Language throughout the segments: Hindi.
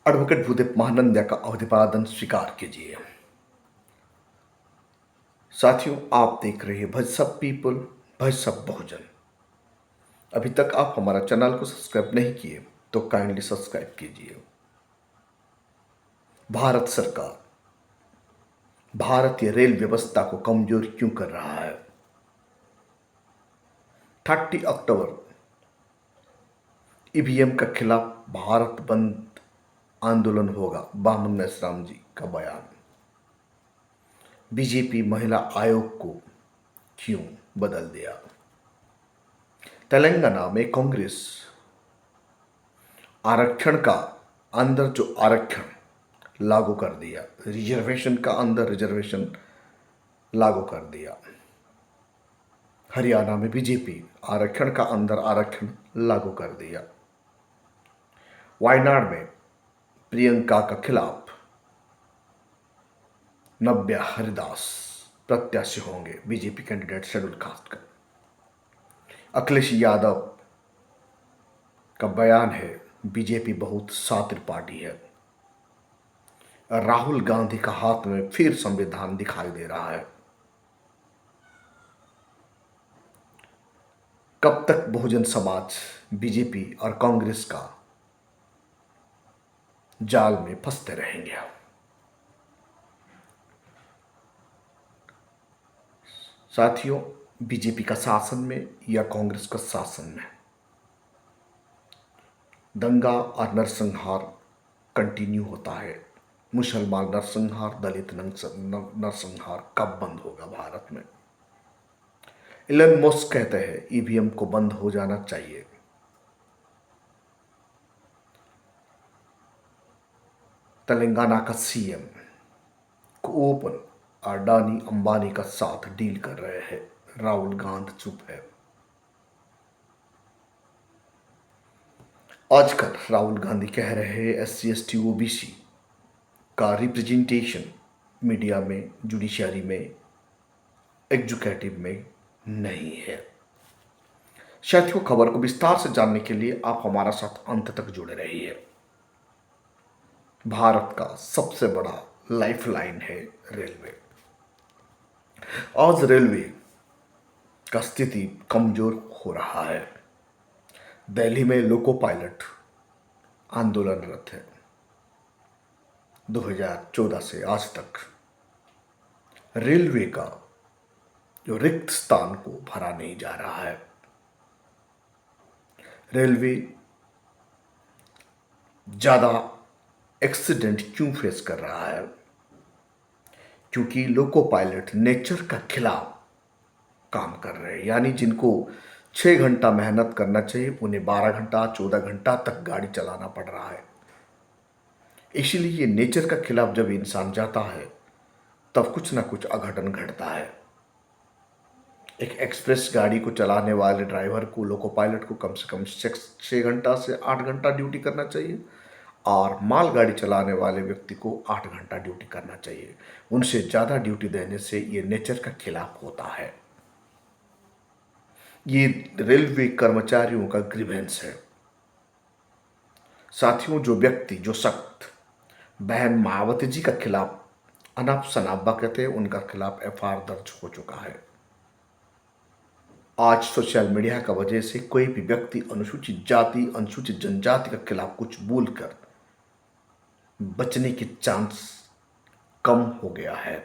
एडवोकेट भूदेव महानंदा का अभिवादन स्वीकार कीजिए। साथियों, आप देख रहे हैं भज सब पीपल, भज सब बहुजन। अभी तक आप हमारा चैनल को सब्सक्राइब नहीं किए तो काइंडली सब्सक्राइब कीजिए। भारत सरकार भारतीय रेल व्यवस्था को कमजोर क्यों कर रहा है? 30 अक्टूबर ईवीएम के खिलाफ भारत बंद आंदोलन होगा, बामन मेश्राम जी का बयान। बीजेपी महिला आयोग को क्यों बदल दिया? तेलंगाना में कांग्रेस आरक्षण का अंदर जो आरक्षण लागू कर दिया, रिजर्वेशन का अंदर रिजर्वेशन लागू कर दिया। हरियाणा में बीजेपी आरक्षण का अंदर आरक्षण लागू कर दिया। वायनाड में प्रियंका के खिलाफ नव्या हरिदास प्रत्याशी होंगे, बीजेपी कैंडिडेट शेड्यूल कास्ट का। अखिलेश यादव का बयान है, बीजेपी बहुत शातिर पार्टी है। राहुल गांधी का हाथ में फिर संविधान दिखाई दे रहा है। कब तक बहुजन समाज बीजेपी और कांग्रेस का जाल में फंसते रहेंगे? साथियों, बीजेपी का शासन में या कांग्रेस का शासन में दंगा और नरसंहार कंटिन्यू होता है। मुसलमान नरसंहार, दलित नरसंहार कब बंद होगा भारत में? इलन मस्क कहते हैं ईवीएम को बंद हो जाना चाहिए। तेलंगाना का सीएम को ओपन अडानी अंबानी का साथ डील कर रहे हैं। राहुल गांधी चुप है। आजकल राहुल गांधी कह रहे हैं SC ST OBC का रिप्रेजेंटेशन मीडिया में, जुडिशरी में, एग्जीक्यूटिव में नहीं है। साथियों, खबर को विस्तार से जानने के लिए आप हमारा साथ अंत तक जुड़े रहिए। भारत का सबसे बड़ा लाइफलाइन है रेलवे। आज रेलवे का स्थिति कमजोर हो रहा है। दिल्ली में लोको पायलट आंदोलनरत है। 2014 से आज तक रेलवे का जो रिक्त स्थान को भरा नहीं जा रहा है। रेलवे ज्यादा एक्सीडेंट क्यों फेस कर रहा है? क्योंकि लोको पायलट नेचर का खिलाफ काम कर रहे हैं। यानी जिनको 6 घंटा मेहनत करना चाहिए, उन्हें 12 घंटा 14 घंटा तक गाड़ी चलाना पड़ रहा है। इसीलिए ये नेचर का खिलाफ जब इंसान जाता है तब कुछ ना कुछ अघटन घटता है। एक एक्सप्रेस गाड़ी को चलाने वाले ड्राइवर को, लोको पायलट को कम से कम 6 घंटा से 8 घंटा ड्यूटी करना चाहिए और मालगाड़ी चलाने वाले व्यक्ति को 8 घंटा ड्यूटी करना चाहिए। उनसे ज़्यादा ड्यूटी देने से ये नेचर का खिलाफ होता है। ये रेलवे कर्मचारियों का ग्रीवेंस है। साथियों, जो व्यक्ति, जो सख्त बहन मायावती जी का खिलाफ अनाप शनाप कहते हैं, उनका खिलाफ FIR दर्ज हो चुका है। आज सोशल मीडिया का वजह से कोई भी व्यक्ति अनुसूचित जाति, अनुसूचित जनजाति के खिलाफ कुछ बोलकर बचने की चांस कम हो गया है।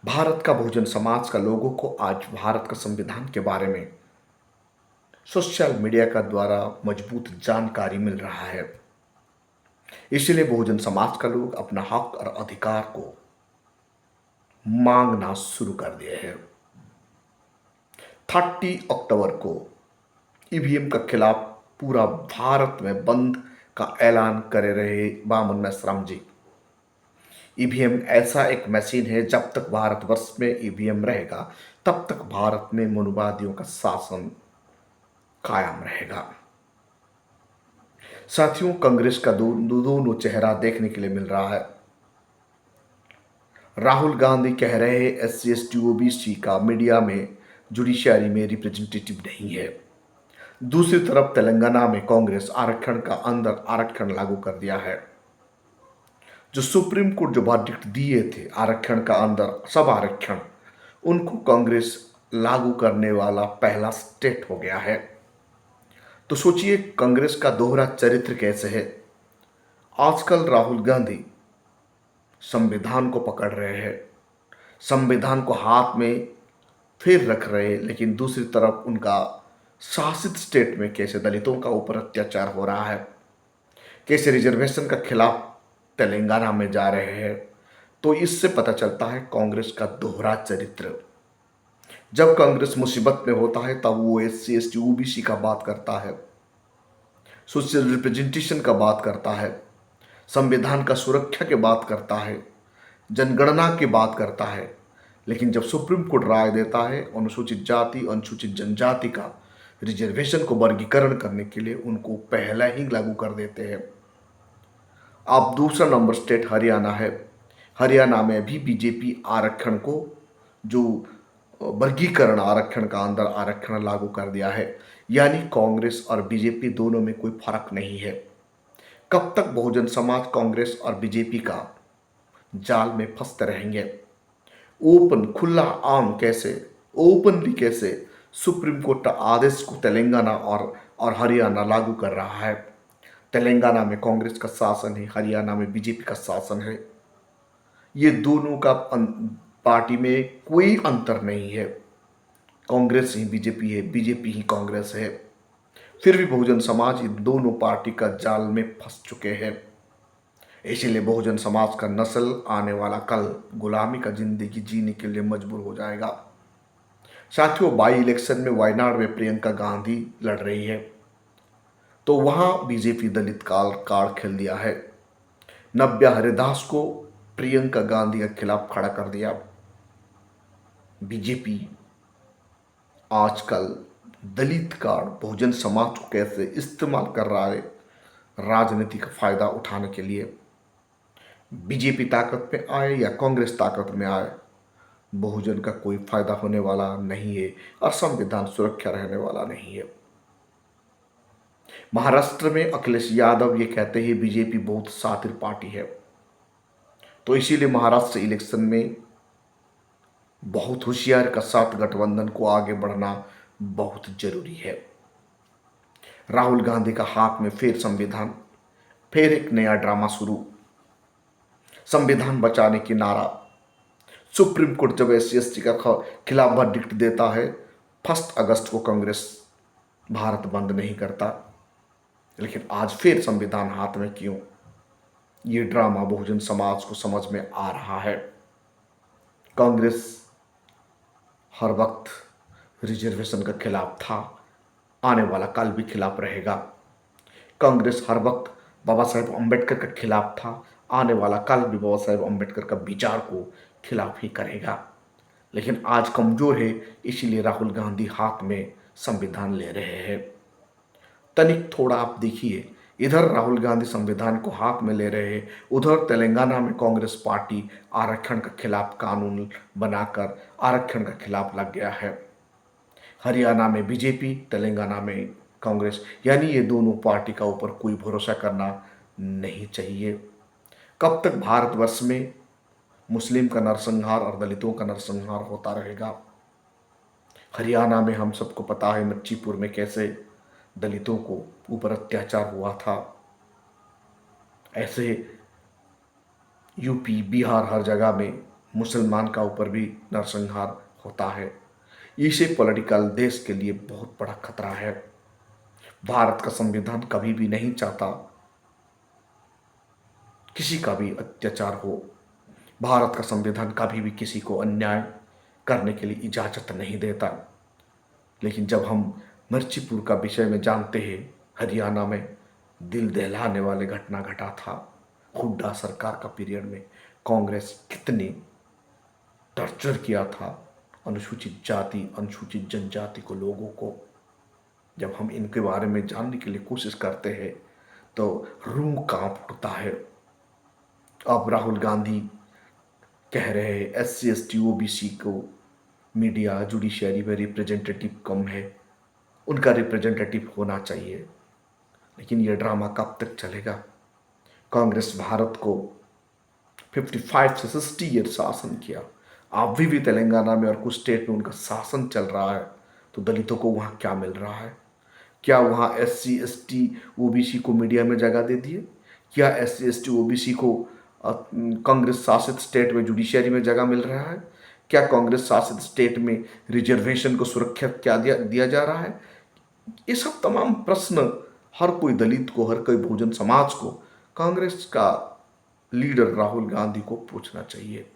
भारत का बहुजन समाज का लोगों को आज भारत का संविधान के बारे में सोशल मीडिया का द्वारा मजबूत जानकारी मिल रहा है। इसलिए बहुजन समाज का लोग अपना हक और अधिकार को मांगना शुरू कर दिए हैं। 30 अक्टूबर को ईवीएम के खिलाफ पूरा भारत में बंद का ऐलान करे रहे बामन मेश्राम जी। ईवीएम ऐसा एक मशीन है, जब तक भारतवर्ष में ईवीएम रहेगा तब तक भारत में मनुवादियों का शासन कायम रहेगा। साथियों, कांग्रेस का दोनों चेहरा देखने के लिए मिल रहा है। राहुल गांधी कह रहे हैं SC ST OBC का मीडिया में, जुडिशरी में रिप्रेजेंटेटिव नहीं है। दूसरी तरफ तेलंगाना में कांग्रेस आरक्षण का अंदर आरक्षण लागू कर दिया है। जो सुप्रीम कोर्ट जो वर्डिक्ट दिए थे आरक्षण का अंदर सब आरक्षण, उनको कांग्रेस लागू करने वाला पहला स्टेट हो गया है। तो सोचिए कांग्रेस का दोहरा चरित्र कैसे है। आजकल राहुल गांधी संविधान को पकड़ रहे हैं, संविधान को हाथ में फिर रख रहे हैं, लेकिन दूसरी तरफ उनका शासित स्टेट में कैसे दलितों का ऊपर अत्याचार हो रहा है, कैसे रिजर्वेशन का खिलाफ तेलंगाना में जा रहे हैं। तो इससे पता चलता है कांग्रेस का दोहरा चरित्र। जब कांग्रेस मुसीबत में होता है तब वो SC ST OBC का बात करता है, सोशल रिप्रेजेंटेशन का बात करता है, संविधान का सुरक्षा की बात करता है, जनगणना की बात करता है। लेकिन जब सुप्रीम कोर्ट राय देता है अनुसूचित जाति अनुसूचित जनजाति का रिजर्वेशन को वर्गीकरण करने के लिए, उनको पहला ही लागू कर देते हैं। अब दूसरा नंबर स्टेट हरियाणा है। हरियाणा में भी बीजेपी आरक्षण को जो वर्गीकरण आरक्षण का अंदर आरक्षण लागू कर दिया है, यानी कांग्रेस और बीजेपी दोनों में कोई फर्क नहीं है। कब तक बहुजन समाज कांग्रेस और बीजेपी का जाल में फंसते रहेंगे। ओपन खुला आम कैसे, ओपनली कैसे सुप्रीम कोर्ट का आदेश को तेलंगाना और हरियाणा लागू कर रहा है। तेलंगाना में कांग्रेस का शासन है, हरियाणा में बीजेपी का शासन है। ये दोनों का पार्टी में कोई अंतर नहीं है। कांग्रेस ही बीजेपी है, बीजेपी ही कांग्रेस है। फिर भी बहुजन समाज इन दोनों पार्टी का जाल में फंस चुके हैं। इसीलिए बहुजन समाज का नस्ल आने वाला कल गुलामी का जिंदगी जीने के लिए मजबूर हो जाएगा। साथियों, बाई इलेक्शन में वायनाड में प्रियंका गांधी लड़ रही है, तो वहां बीजेपी दलित कार्ड खेल दिया है। नव्या हरिदास को प्रियंका गांधी के खिलाफ खड़ा कर दिया। बीजेपी आजकल दलित कार्ड बहुजन समाज को कैसे इस्तेमाल कर रहा है राजनीतिक फायदा उठाने के लिए। बीजेपी ताकत में आए या कांग्रेस ताकत में आए, बहुजन का कोई फायदा होने वाला नहीं है और संविधान सुरक्षा रहने वाला नहीं है। महाराष्ट्र में अखिलेश यादव ये कहते हैं बीजेपी बहुत शातिर पार्टी है, तो इसीलिए महाराष्ट्र इलेक्शन में बहुत होशियार का साथ गठबंधन को आगे बढ़ना बहुत जरूरी है। राहुल गांधी का हाथ में फिर संविधान, फिर एक नया ड्रामा शुरू। संविधान बचाने की नारा। सुप्रीम कोर्ट जब SC ST का खिलाफ वर्डिक्ट देता है 1 अगस्त को कांग्रेस भारत बंद नहीं करता, लेकिन आज फिर संविधान हाथ में क्यों? ये ड्रामा बहुजन समाज को समझ में आ रहा है। कांग्रेस हर वक्त रिजर्वेशन का खिलाफ था, आने वाला कल भी खिलाफ रहेगा। कांग्रेस हर वक्त बाबा साहेब अम्बेडकर के खिलाफ था, आने वाला कल भी बाबा साहेब अम्बेडकर का विचार को खिलाफ ही करेगा। लेकिन आज कमजोर है, इसीलिए राहुल गांधी हाथ में संविधान ले रहे हैं। तनिक थोड़ा आप देखिए, इधर राहुल गांधी संविधान को हाथ में ले रहे हैं, उधर तेलंगाना में कांग्रेस पार्टी आरक्षण के खिलाफ कानून बनाकर आरक्षण के खिलाफ लग गया है। हरियाणा में बीजेपी, तेलंगाना में कांग्रेस, यानी ये दोनों पार्टी का ऊपर कोई भरोसा करना नहीं चाहिए। कब तक भारतवर्ष में मुस्लिम का नरसंहार और दलितों का नरसंहार होता रहेगा। हरियाणा में हम सबको पता है मच्छीपुर में कैसे दलितों को ऊपर अत्याचार हुआ था। ऐसे यूपी, बिहार, हर जगह में मुसलमान का ऊपर भी नरसंहार होता है। इसे पॉलिटिकल देश के लिए बहुत बड़ा खतरा है। भारत का संविधान कभी भी नहीं चाहता किसी का भी अत्याचार हो। भारत का संविधान कभी भी किसी को अन्याय करने के लिए इजाज़त नहीं देता। लेकिन जब हम मिर्चीपुर का विषय में जानते हैं, हरियाणा में दिल दहलाने वाले घटना घटा था। हुड्डा सरकार का पीरियड में कांग्रेस कितनी टॉर्चर किया था अनुसूचित जाति अनुसूचित जनजाति को, लोगों को। जब हम इनके बारे में जानने के लिए कोशिश करते हैं तो रूह कांप उठता है। अब राहुल गांधी कह रहे हैं SC ST OBC को मीडिया जुडिशरी में रिप्रेजेंटेटिव कम है, उनका रिप्रेजेंटेटिव होना चाहिए। लेकिन ये ड्रामा कब तक चलेगा? कांग्रेस भारत को 55 से 60 ईयर शासन किया। अभी भी तेलंगाना में और कुछ स्टेट में उनका शासन चल रहा है, तो दलितों को वहाँ क्या मिल रहा है? क्या वहाँ SC ST OBC को मीडिया में जगह दे दिए? क्या SC ST OBC को कांग्रेस शासित स्टेट में जुडिशरी में जगह मिल रहा है? क्या कांग्रेस शासित स्टेट में रिजर्वेशन को सुरक्षित क्या दिया जा रहा है? ये सब तमाम प्रश्न हर कोई दलित को, हर कोई बहुजन समाज को कांग्रेस का लीडर राहुल गांधी को पूछना चाहिए।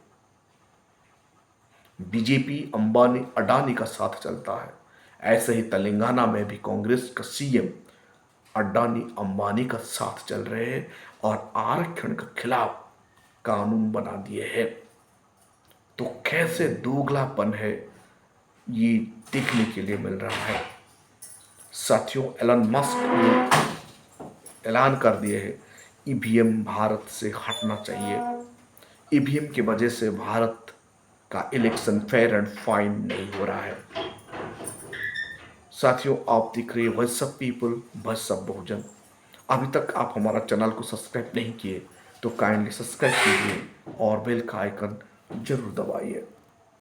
बीजेपी अंबानी अडानी का साथ चलता है, ऐसे ही तेलंगाना में भी कांग्रेस का CM अडानी अंबानी का साथ चल रहे हैं और आरक्षण के खिलाफ कानून बना दिए हैं। तो कैसे दोगलापन है ये देखने के लिए मिल रहा है। साथियों, एलन मस्क ने ऐलान कर दिए है EVM भारत से हटना चाहिए। EVM की वजह से भारत का इलेक्शन फेयर एंड फाइन नहीं हो रहा है। साथियों, आप देख रहे हैं voice of people, voice of Bahujan. अभी तक आप हमारा चैनल को सब्सक्राइब नहीं किए तो काइंडली सब्सक्राइब कीजिए और बेल का आइकन जरूर दबाइए।